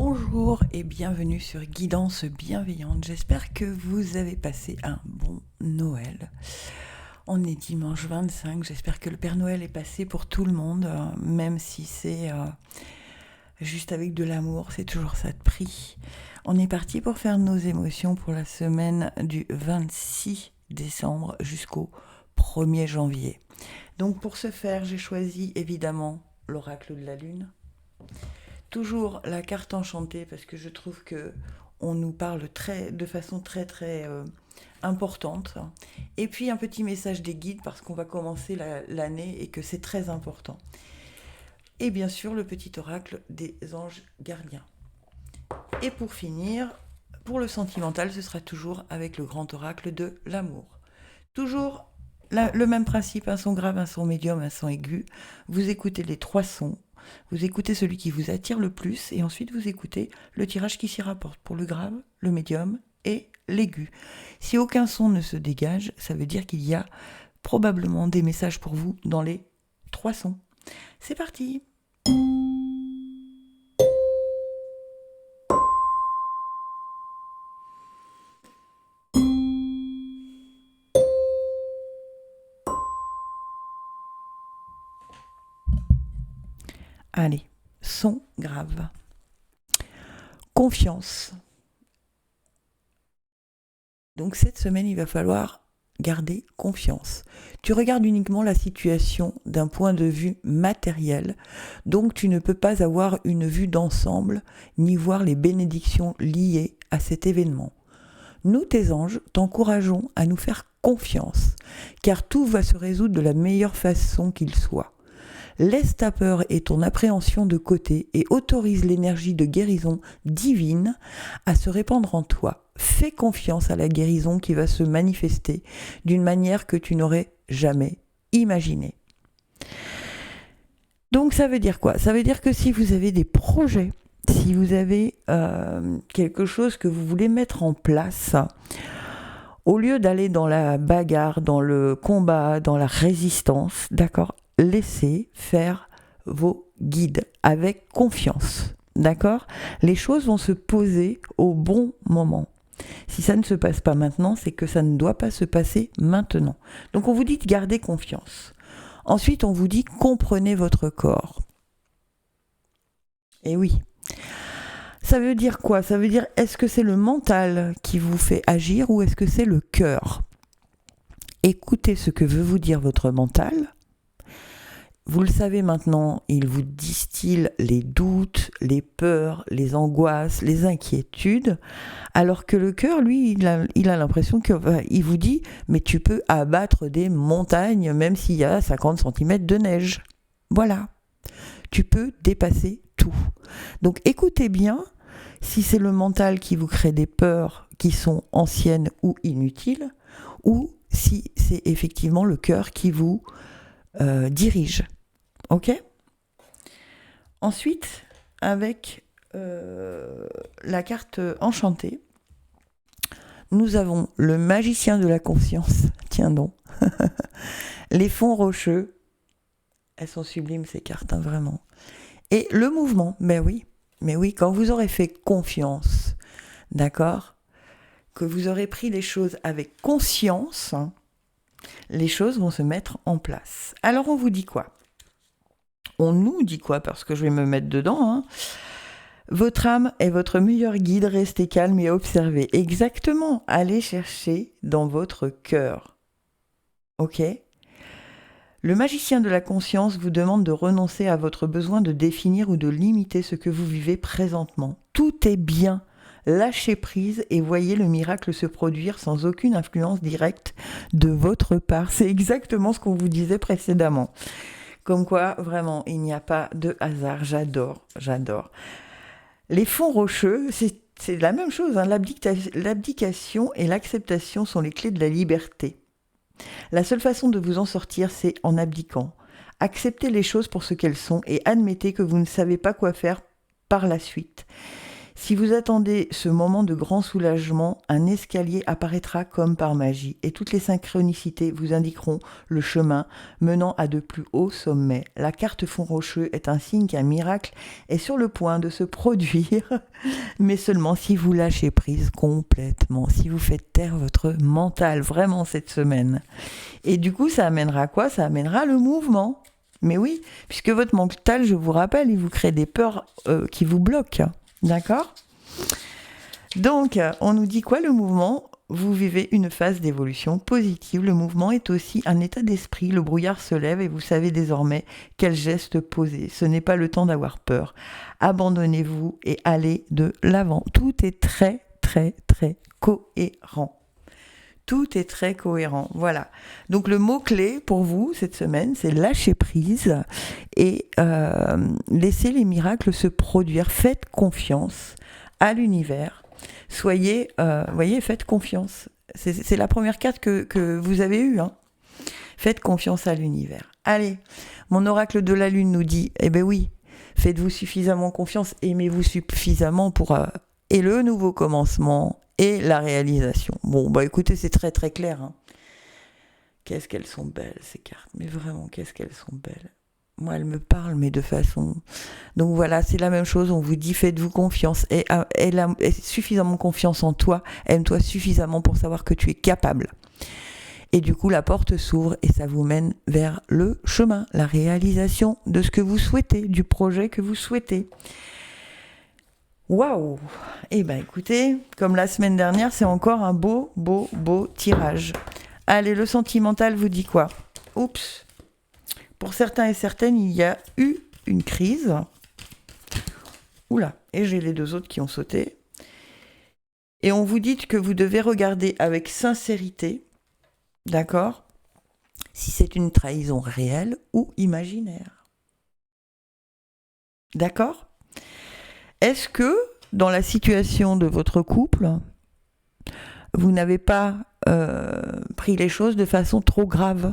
Bonjour et bienvenue sur Guidance Bienveillante. J'espère que vous avez passé un bon Noël. On est dimanche 25, j'espère que le Père Noël est passé pour tout le monde, même si c'est juste avec de l'amour, c'est toujours ça de prix. On est parti pour faire nos émotions pour la semaine du 26 décembre jusqu'au 1er janvier. Donc pour ce faire, j'ai choisi évidemment l'oracle de la Lune. Toujours la carte enchantée parce que je trouve que on nous parle de façon très importante. Et puis un petit message des guides parce qu'on va commencer l'année et que c'est très important. Et bien sûr le petit oracle des anges gardiens. Et pour finir, pour le sentimental, ce sera toujours avec le grand oracle de l'amour. Toujours le même principe, un son grave, un son médium, un son aigu. Vous écoutez les trois sons. Vous écoutez celui qui vous attire le plus et ensuite vous écoutez le tirage qui s'y rapporte pour le grave, le médium et l'aigu. Si aucun son ne se dégage, ça veut dire qu'il y a probablement des messages pour vous dans les trois sons. C'est parti! Allez, son grave. Confiance. Donc cette semaine, il va falloir garder confiance. Tu regardes uniquement la situation d'un point de vue matériel, donc tu ne peux pas avoir une vue d'ensemble, ni voir les bénédictions liées à cet événement. Nous, tes anges, t'encourageons à nous faire confiance, car tout va se résoudre de la meilleure façon qu'il soit. Laisse ta peur et ton appréhension de côté et autorise l'énergie de guérison divine à se répandre en toi. Fais confiance à la guérison qui va se manifester d'une manière que tu n'aurais jamais imaginée. Donc ça veut dire quoi ? Ça veut dire que si vous avez des projets, si vous avez quelque chose que vous voulez mettre en place, au lieu d'aller dans la bagarre, dans le combat, dans la résistance, d'accord ? Laissez faire vos guides avec confiance, d'accord ? Les choses vont se poser au bon moment. Si ça ne se passe pas maintenant, c'est que ça ne doit pas se passer maintenant. Donc on vous dit de garder confiance. Ensuite, on vous dit comprenez votre corps. Et oui. Ça veut dire quoi ? Ça veut dire est-ce que c'est le mental qui vous fait agir ou est-ce que c'est le cœur ? Écoutez ce que veut vous dire votre mental. Vous le savez maintenant, il vous distille les doutes, les peurs, les angoisses, les inquiétudes, alors que le cœur, lui, il a l'impression qu'il vous dit « mais tu peux abattre des montagnes même s'il y a 50 cm de neige ». Voilà, tu peux dépasser tout. Donc écoutez bien, si c'est le mental qui vous crée des peurs qui sont anciennes ou inutiles, ou si c'est effectivement le cœur qui vous dirige. Ok ? Ensuite, avec la carte enchantée, nous avons le magicien de la conscience, tiens donc, les fonds rocheux, elles sont sublimes ces cartes, hein, vraiment, et le mouvement, mais oui, quand vous aurez fait confiance, d'accord, que vous aurez pris les choses avec conscience, hein, les choses vont se mettre en place. Alors on vous dit quoi ? On nous dit quoi ? Parce que je vais me mettre dedans. Hein. Votre âme est votre meilleur guide, restez calme et observez. Exactement, allez chercher dans votre cœur. Ok ? Le magicien de la conscience vous demande de renoncer à votre besoin de définir ou de limiter ce que vous vivez présentement. Tout est bien. Lâchez prise et voyez le miracle se produire sans aucune influence directe de votre part. C'est exactement ce qu'on vous disait précédemment. Comme quoi, vraiment, il n'y a pas de hasard. J'adore. Les fonds rocheux, c'est la même chose. Hein. L'abdication et l'acceptation sont les clés de la liberté. La seule façon de vous en sortir, c'est en abdiquant. Acceptez les choses pour ce qu'elles sont et admettez que vous ne savez pas quoi faire par la suite. Si vous attendez ce moment de grand soulagement, un escalier apparaîtra comme par magie et toutes les synchronicités vous indiqueront le chemin menant à de plus hauts sommets. La carte fond rocheux est un signe qu'un miracle est sur le point de se produire, mais seulement si vous lâchez prise complètement, si vous faites taire votre mental vraiment cette semaine. Et du coup, ça amènera quoi ? Ça amènera le mouvement. Mais oui, puisque votre mental, je vous rappelle, il vous crée des peurs qui vous bloquent. D'accord ? Donc, on nous dit quoi le mouvement ? Vous vivez une phase d'évolution positive. Le mouvement est aussi un état d'esprit. Le brouillard se lève et vous savez désormais quel geste poser. Ce n'est pas le temps d'avoir peur. Abandonnez-vous et allez de l'avant. Tout est très, très, très cohérent. Tout est très cohérent. Voilà. Donc, le mot-clé pour vous cette semaine, c'est lâcher prise et laisser les miracles se produire. Faites confiance à l'univers. Soyez, voyez, faites confiance. C'est la première carte que vous avez eue. Hein. Faites confiance à l'univers. Allez, mon oracle de la lune nous dit, eh ben oui, faites-vous suffisamment confiance, aimez-vous suffisamment pour et le nouveau commencement et la réalisation. Bon, bah écoutez, c'est très très clair. Hein. Qu'est-ce qu'elles sont belles ces cartes, mais vraiment, qu'est-ce qu'elles sont belles. Moi, elles me parlent, mais de façon... Donc voilà, c'est la même chose, on vous dit faites-vous confiance, et suffisamment confiance en toi, aime-toi suffisamment pour savoir que tu es capable. Et du coup, la porte s'ouvre et ça vous mène vers le chemin, la réalisation de ce que vous souhaitez, du projet que vous souhaitez. Waouh! Eh bien écoutez, comme la semaine dernière, c'est encore un beau tirage. Allez, le sentimental vous dit quoi? Oups! Pour certains et certaines, il y a eu une crise. Oula! Et j'ai les deux autres qui ont sauté. Et on vous dit que vous devez regarder avec sincérité, d'accord? Si c'est une trahison réelle ou imaginaire. D'accord? Est-ce que, dans la situation de votre couple, vous n'avez pas pris les choses de façon trop grave,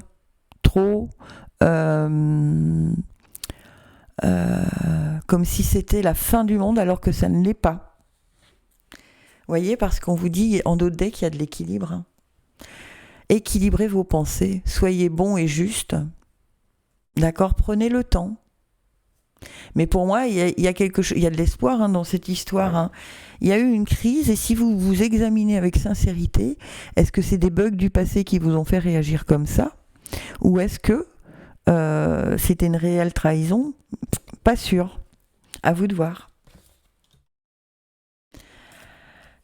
trop... comme si c'était la fin du monde alors que ça ne l'est pas. Vous voyez, parce qu'on vous dit en d'autres decks qu'il y a de l'équilibre. Hein. Équilibrez vos pensées, soyez bon et juste. D'accord, prenez le temps. Mais pour moi, il y a quelque chose, il y a de l'espoir hein, dans cette histoire. Hein. Il y a eu une crise et si vous vous examinez avec sincérité, est-ce que c'est des bugs du passé qui vous ont fait réagir comme ça? Ou est-ce que c'était une réelle trahison? Pas sûr. À vous de voir.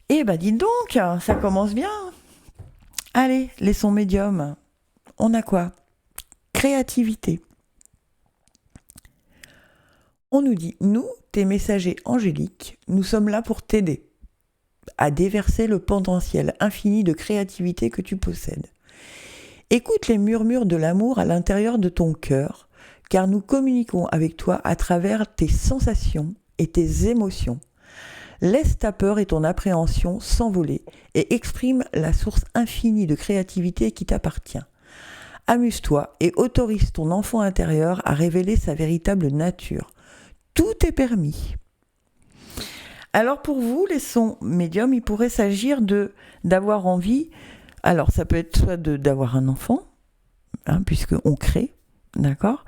Eh ben dites donc, ça commence bien. Allez, les sons médiums. On a quoi? Créativité. On nous dit, nous, tes messagers angéliques, nous sommes là pour t'aider à déverser le potentiel infini de créativité que tu possèdes. Écoute les murmures de l'amour à l'intérieur de ton cœur, car nous communiquons avec toi à travers tes sensations et tes émotions. Laisse ta peur et ton appréhension s'envoler et exprime la source infinie de créativité qui t'appartient. Amuse-toi et autorise ton enfant intérieur à révéler sa véritable nature. Tout est permis. Alors pour vous, les sons médiums, il pourrait s'agir d'avoir envie, alors ça peut être soit d'avoir un enfant, hein, puisqu'on crée, d'accord,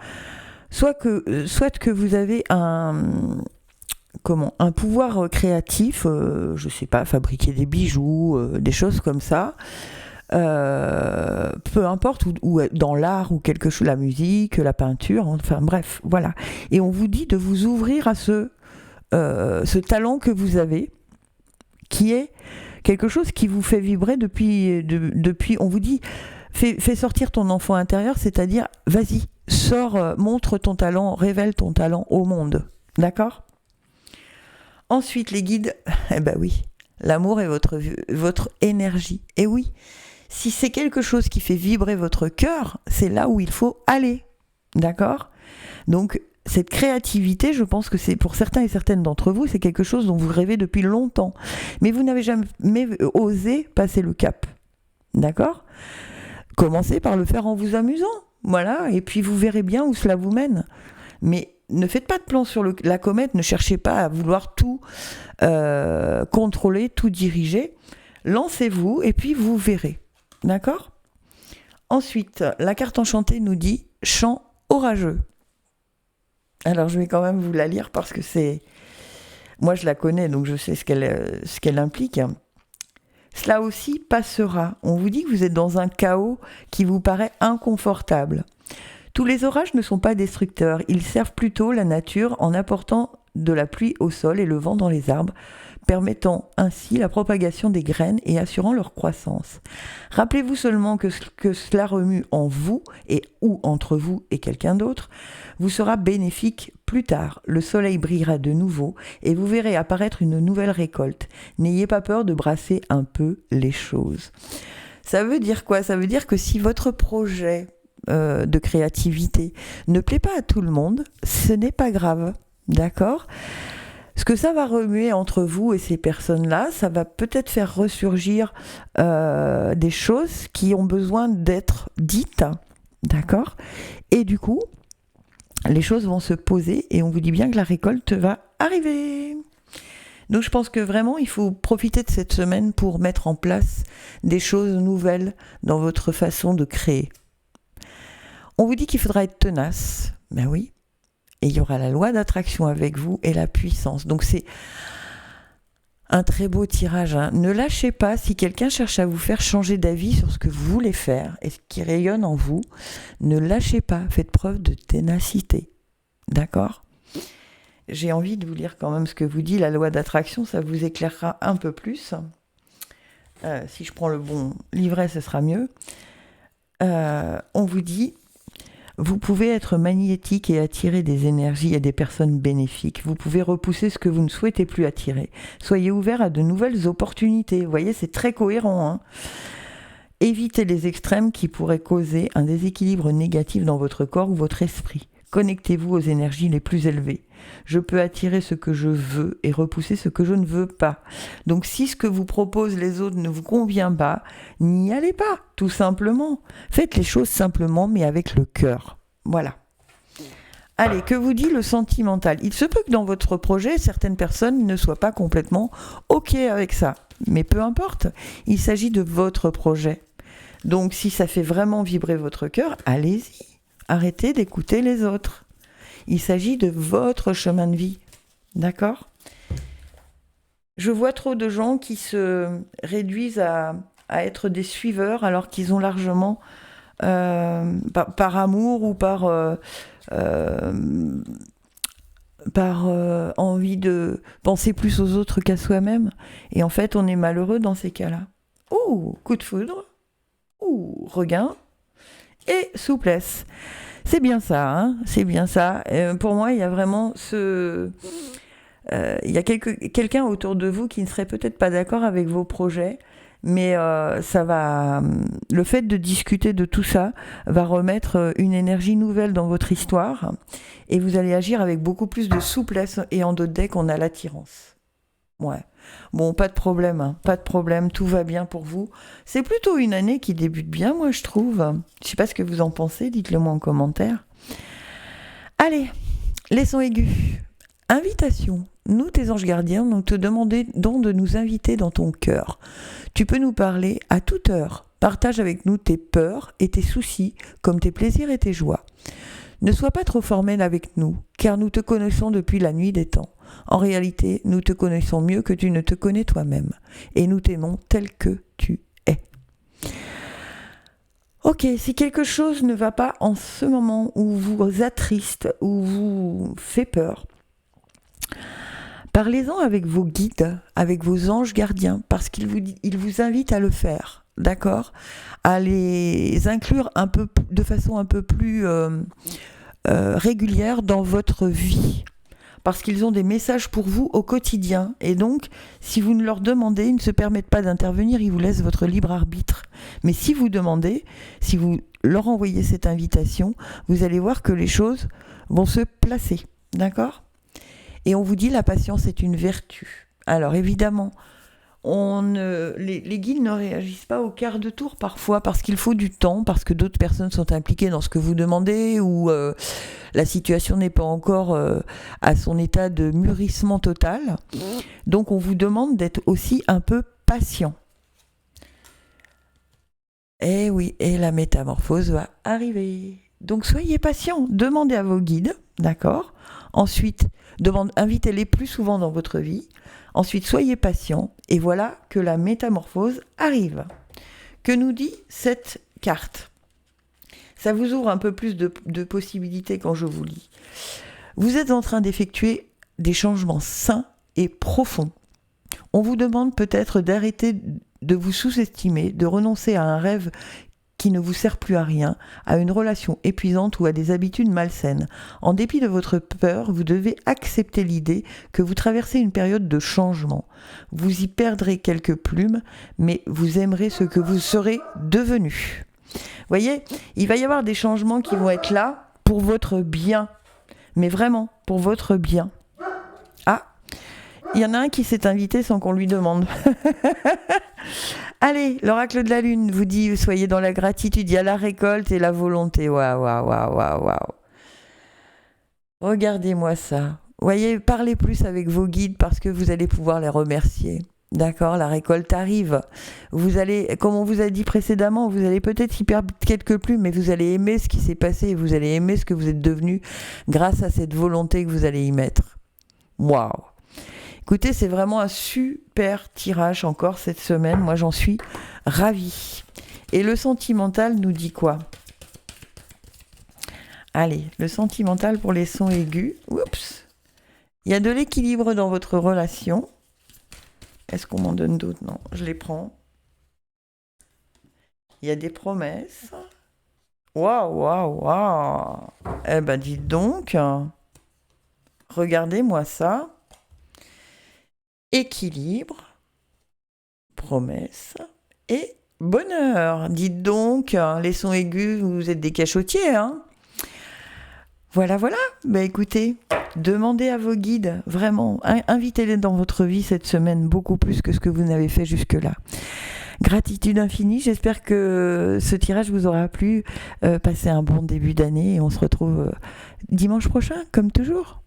soit que vous avez un pouvoir créatif, je sais pas, fabriquer des bijoux, des choses comme ça, peu importe, ou dans l'art ou quelque chose, la musique, la peinture, enfin bref, voilà. Et on vous dit de vous ouvrir à ce talent que vous avez, qui est quelque chose qui vous fait vibrer depuis on vous dit, fais sortir ton enfant intérieur, c'est-à-dire, vas-y, sors, montre ton talent, révèle ton talent au monde, d'accord? Ensuite, les guides, eh ben oui, l'amour est votre énergie, et oui, si c'est quelque chose qui fait vibrer votre cœur, c'est là où il faut aller, d'accord? Donc, cette créativité, je pense que c'est pour certains et certaines d'entre vous, c'est quelque chose dont vous rêvez depuis longtemps, mais vous n'avez jamais osé passer le cap, d'accord? Commencez par le faire en vous amusant, voilà, et puis vous verrez bien où cela vous mène. Mais ne faites pas de plan sur la comète, ne cherchez pas à vouloir tout contrôler, tout diriger. Lancez-vous et puis vous verrez. D'accord ? Ensuite, la carte enchantée nous dit « chant orageux ». Alors, je vais quand même vous la lire parce que c'est... Moi, je la connais, donc je sais ce qu'elle implique. Cela aussi passera. On vous dit que vous êtes dans un chaos qui vous paraît inconfortable. Tous les orages ne sont pas destructeurs. Ils servent plutôt la nature en apportant de la pluie au sol et le vent dans les arbres, permettant ainsi la propagation des graines et assurant leur croissance. Rappelez-vous seulement que cela remue en vous et ou entre vous et quelqu'un d'autre vous sera bénéfique plus tard. Le soleil brillera de nouveau et vous verrez apparaître une nouvelle récolte. N'ayez pas peur de brasser un peu les choses. Ça veut dire quoi ? Ça veut dire que si votre projet de créativité ne plaît pas à tout le monde, ce n'est pas grave, d'accord ? Ce que ça va remuer entre vous et ces personnes-là, ça va peut-être faire ressurgir des choses qui ont besoin d'être dites, d'accord ? Et du coup, les choses vont se poser et on vous dit bien que la récolte va arriver. Donc je pense que vraiment, il faut profiter de cette semaine pour mettre en place des choses nouvelles dans votre façon de créer. On vous dit qu'il faudra être tenace, ben oui. Et il y aura la loi d'attraction avec vous et la puissance. Donc c'est un très beau tirage. Hein. Ne lâchez pas si quelqu'un cherche à vous faire changer d'avis sur ce que vous voulez faire et ce qui rayonne en vous. Ne lâchez pas. Faites preuve de ténacité. D'accord ? J'ai envie de vous lire quand même ce que vous dit la loi d'attraction. Ça vous éclairera un peu plus. Si je prends le bon livret, ce sera mieux. On vous dit... Vous pouvez être magnétique et attirer des énergies et des personnes bénéfiques. Vous pouvez repousser ce que vous ne souhaitez plus attirer. Soyez ouvert à de nouvelles opportunités. Vous voyez, c'est très cohérent. Hein ? Évitez les extrêmes qui pourraient causer un déséquilibre négatif dans votre corps ou votre esprit. Connectez-vous aux énergies les plus élevées. Je peux attirer ce que je veux et repousser ce que je ne veux pas. Donc si ce que vous proposent les autres ne vous convient pas, n'y allez pas, tout simplement. Faites les choses simplement, mais avec le cœur. Voilà. Allez, que vous dit le sentimental ? Il se peut que dans votre projet, certaines personnes ne soient pas complètement OK avec ça. Mais peu importe, il s'agit de votre projet. Donc si ça fait vraiment vibrer votre cœur, allez-y. Arrêtez d'écouter les autres. Il s'agit de votre chemin de vie. D'accord ? Je vois trop de gens qui se réduisent à être des suiveurs alors qu'ils ont largement, par amour ou par envie de penser plus aux autres qu'à soi-même. Et en fait, on est malheureux dans ces cas-là. Ouh, coup de foudre. Ouh, regain. Et souplesse. C'est bien ça, hein, c'est bien ça. Pour moi, il y a vraiment il y a quelqu'un autour de vous qui ne serait peut-être pas d'accord avec vos projets, mais ça va. Le fait de discuter de tout ça va remettre une énergie nouvelle dans votre histoire, et vous allez agir avec beaucoup plus de souplesse. Et en d'autres decks, on a l'attirance. Ouais. Bon, pas de problème, hein, pas de problème, tout va bien pour vous. C'est plutôt une année qui débute bien, moi, je trouve. Je sais pas ce que vous en pensez, dites-le moi en commentaire. Allez, les sons aigus. Invitation. Nous, tes anges gardiens, nous te demandons de nous inviter dans ton cœur. Tu peux nous parler à toute heure. Partage avec nous tes peurs et tes soucis, comme tes plaisirs et tes joies. Ne sois pas trop formel avec nous, car nous te connaissons depuis la nuit des temps. En réalité, nous te connaissons mieux que tu ne te connais toi-même, et nous t'aimons tel que tu es. Ok, si quelque chose ne va pas en ce moment, ou vous attriste, ou vous fait peur, parlez-en avec vos guides, avec vos anges gardiens, parce qu'ils vous invitent à le faire, d'accord ? À les inclure de façon un peu plus régulière dans votre vie. Parce qu'ils ont des messages pour vous au quotidien. Et donc, si vous ne leur demandez, ils ne se permettent pas d'intervenir, ils vous laissent votre libre arbitre. Mais si vous demandez, si vous leur envoyez cette invitation, vous allez voir que les choses vont se placer. D'accord ? Et on vous dit, la patience est une vertu. Alors évidemment, les guides ne réagissent pas au quart de tour parfois parce qu'il faut du temps, parce que d'autres personnes sont impliquées dans ce que vous demandez ou la situation n'est pas encore à son état de mûrissement total. Donc on vous demande d'être aussi un peu patient. Eh oui, et la métamorphose va arriver. Donc soyez patient, demandez à vos guides, d'accord ? Ensuite, invitez-les plus souvent dans votre vie. Ensuite, soyez patient et voilà que la métamorphose arrive. Que nous dit cette carte ? Ça vous ouvre un peu plus de possibilités quand je vous lis. Vous êtes en train d'effectuer des changements sains et profonds. On vous demande peut-être d'arrêter de vous sous-estimer, de renoncer à un rêve qui ne vous sert plus à rien, à une relation épuisante ou à des habitudes malsaines. En dépit de votre peur, vous devez accepter l'idée que vous traversez une période de changement. Vous y perdrez quelques plumes, mais vous aimerez ce que vous serez devenu. Voyez, il va y avoir des changements qui vont être là pour votre bien, mais vraiment pour votre bien. Ah, il y en a un qui s'est invité sans qu'on lui demande. Allez, l'oracle de la lune vous dit soyez dans la gratitude, il y a la récolte et la volonté. Waouh, waouh, waouh, waouh, waouh. Regardez-moi ça. Voyez, parlez plus avec vos guides parce que vous allez pouvoir les remercier. D'accord, la récolte arrive. Vous allez, comme on vous a dit précédemment, vous allez peut-être y perdre quelques plumes, mais vous allez aimer ce qui s'est passé et vous allez aimer ce que vous êtes devenu grâce à cette volonté que vous allez y mettre. Waouh. Écoutez, c'est vraiment un super tirage encore cette semaine. Moi, j'en suis ravie. Et le sentimental nous dit quoi ? Allez, le sentimental pour les sons aigus. Oups. Il y a de l'équilibre dans votre relation. Est-ce qu'on m'en donne d'autres ? Non, je les prends. Il y a des promesses. Waouh, waouh, waouh. Eh ben, dites donc. Regardez-moi ça. Équilibre, promesse et bonheur. Dites donc, les sons aigus, vous êtes des cachotiers, hein ? Voilà, voilà. Ben écoutez, demandez à vos guides, vraiment, invitez-les dans votre vie cette semaine, beaucoup plus que ce que vous n'avez fait jusque-là. Gratitude infinie, j'espère que ce tirage vous aura plu. Passez un bon début d'année et on se retrouve dimanche prochain, comme toujours.